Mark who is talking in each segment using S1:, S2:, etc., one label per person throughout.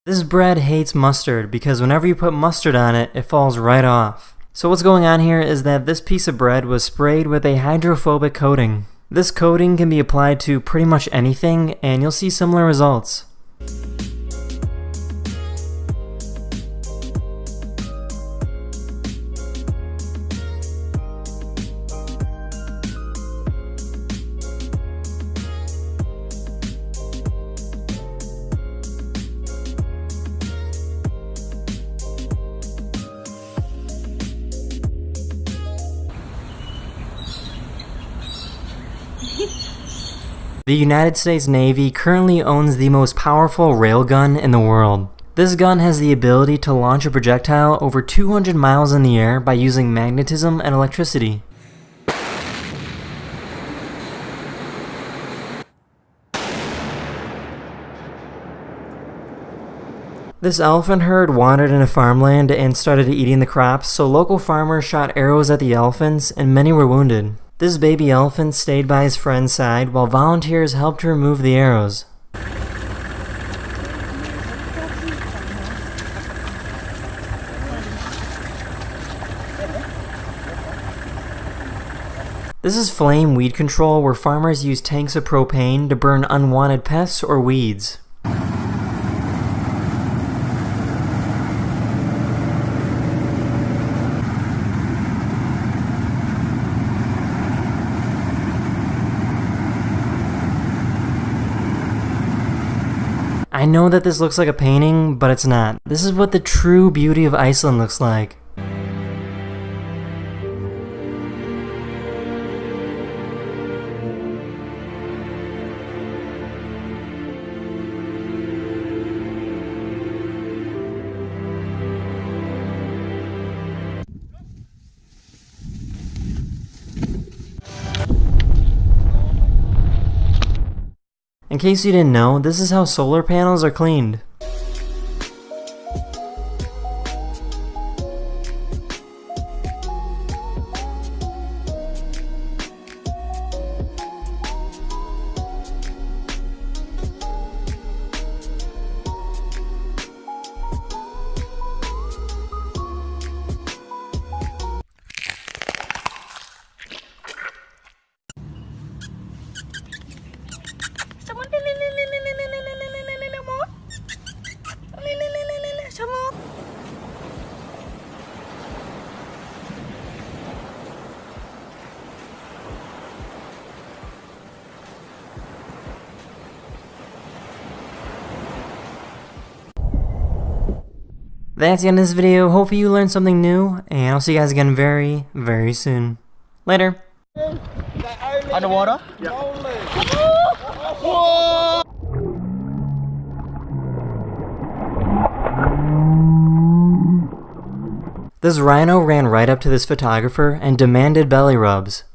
S1: This bread hates mustard because whenever you put mustard on it, it falls right off. So what's going on here is that this piece of bread was sprayed with a hydrophobic coating. This coating can be applied to pretty much anything and you'll see similar results. The United States Navy currently owns the most powerful railgun in the world. This gun has the ability to launch a projectile over 200 miles in the air by using magnetism and electricity. This elephant herd wandered into farmland and started eating the crops, so local farmers shot arrows at the elephants and many were wounded. This baby elephant stayed by his friend's side while volunteers helped to remove the arrows. This is flame weed control, where farmers use tanks of propane to burn unwanted pests or weeds. I know that this looks like a painting, but it's not. This is what the true beauty of Iceland looks like. In case you didn't know, this is how solar panels are cleaned. That's the end of this video. Hopefully you learned something new, and I'll see you guys again very, very soon. Later.
S2: Underwater?
S3: Yeah.
S2: Whoa!
S1: This rhino ran right up to this photographer and demanded belly rubs.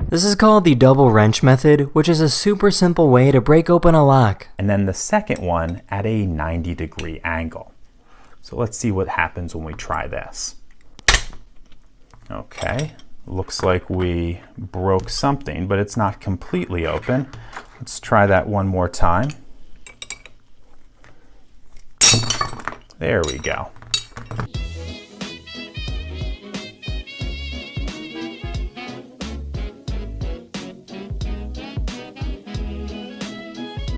S1: This is called the double wrench method, which is a super simple way to break open a lock.
S3: And then the second one at a 90-degree angle. So let's see what happens when we try this. Okay, looks like we broke something, but it's not completely open. Let's try that one more time. There we go.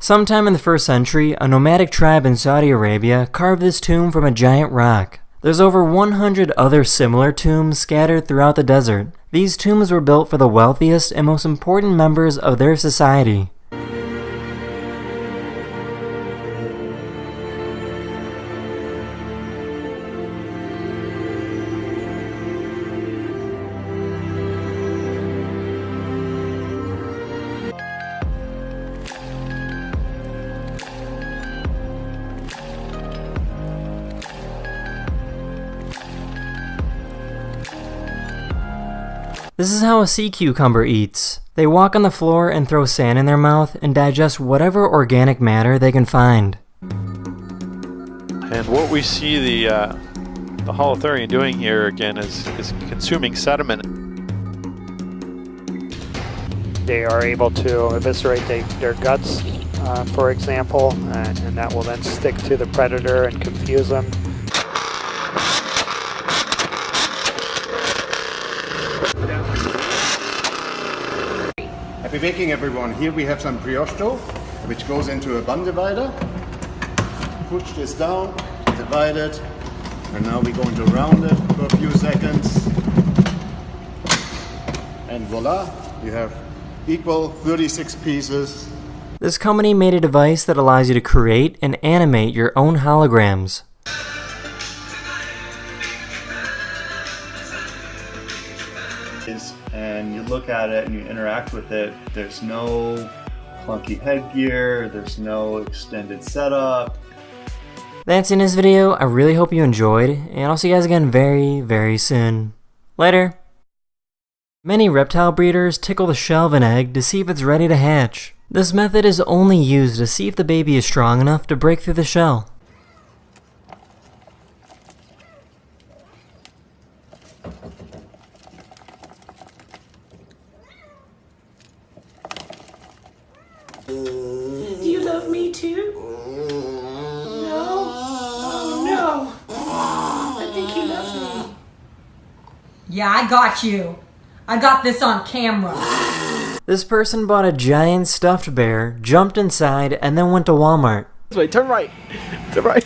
S1: Sometime in the 1st century, a nomadic tribe in Saudi Arabia carved this tomb from a giant rock. There's over 100 other similar tombs scattered throughout the desert. These tombs were built for the wealthiest and most important members of their society. This is how a sea cucumber eats. They walk on the floor and throw sand in their mouth and digest whatever organic matter they can find.
S2: And what we see the holothurian doing here again is consuming sediment.
S4: They are able to eviscerate their guts, for example, and that will then stick to the predator and confuse them.
S5: Happy baking, everyone. Here we have some brioche dough, which goes into a bun divider. Push this down, divide it, and now we're going to round it for a few seconds. And voila, you have equal 36 pieces.
S1: This company made a device that allows you to create and animate your own holograms.
S6: And you look at it and you interact with it, there's no clunky headgear, there's no extended setup.
S1: That's in this video. I really hope you enjoyed, and I'll see you guys again very, very soon. Later. Many reptile breeders tickle the shell of an egg to see if it's ready to hatch. This method is only used to see if the baby is strong enough to break through the shell.
S7: Do you love me too? No? Oh no! I think he loves me.
S8: Yeah, I got you. I got this on camera.
S1: This person bought a giant stuffed bear, jumped inside, and then went to Walmart.
S9: Wait, turn right. Turn right.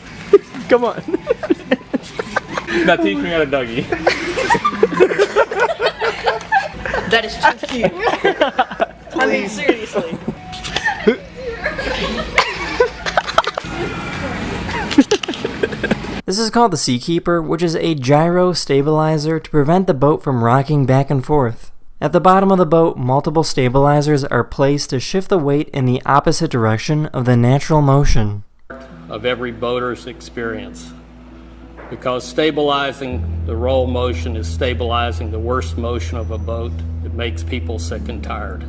S9: Come on. Not teaching out a doggy.
S7: That is too cute. I mean, seriously.
S1: This is called the Seakeeper, which is a gyro stabilizer to prevent the boat from rocking back and forth. At the bottom of the boat, multiple stabilizers are placed to shift the weight in the opposite direction of the natural motion.
S10: Of every boater's experience, because stabilizing the roll motion is stabilizing the worst motion of a boat. It makes people sick and tired.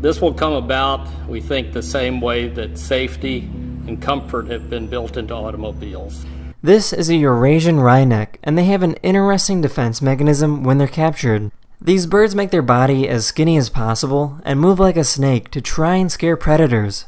S10: This will come about, we think, the same way that safety and comfort have been built into automobiles.
S1: This is a Eurasian wryneck, and they have an interesting defense mechanism when they're captured. These birds make their body as skinny as possible and move like a snake to try and scare predators.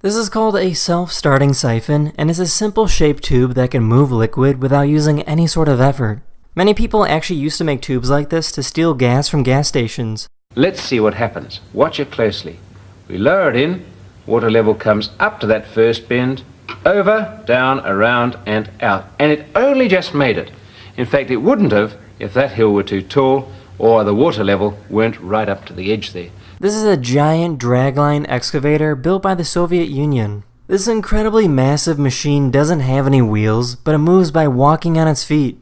S1: This is called a self-starting siphon and is a simple shaped tube that can move liquid without using any sort of effort. Many people actually used to make tubes like this to steal gas from gas stations.
S11: Let's see what happens. Watch it closely. We lower it in, water level comes up to that first bend, over, down, around and out. And it only just made it. In fact, it wouldn't have if that hill were too tall or the water level weren't right up to the edge there.
S1: This is a giant dragline excavator built by the Soviet Union. This incredibly massive machine doesn't have any wheels, but it moves by walking on its feet.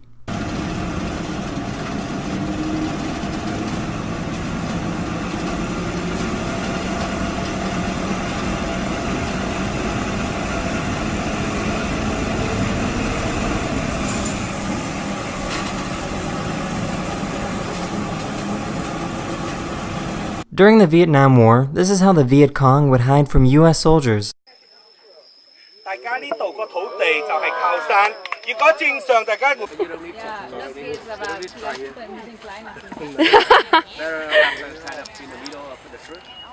S1: During the Vietnam War, this is how the Viet Cong would hide from US soldiers.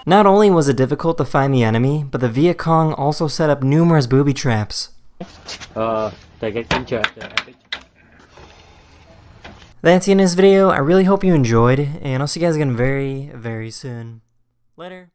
S1: Not only was it difficult to find the enemy, but the Viet Cong also set up numerous booby traps. That's the end of this video. I really hope you enjoyed, and I'll see you guys again very, very soon. Later.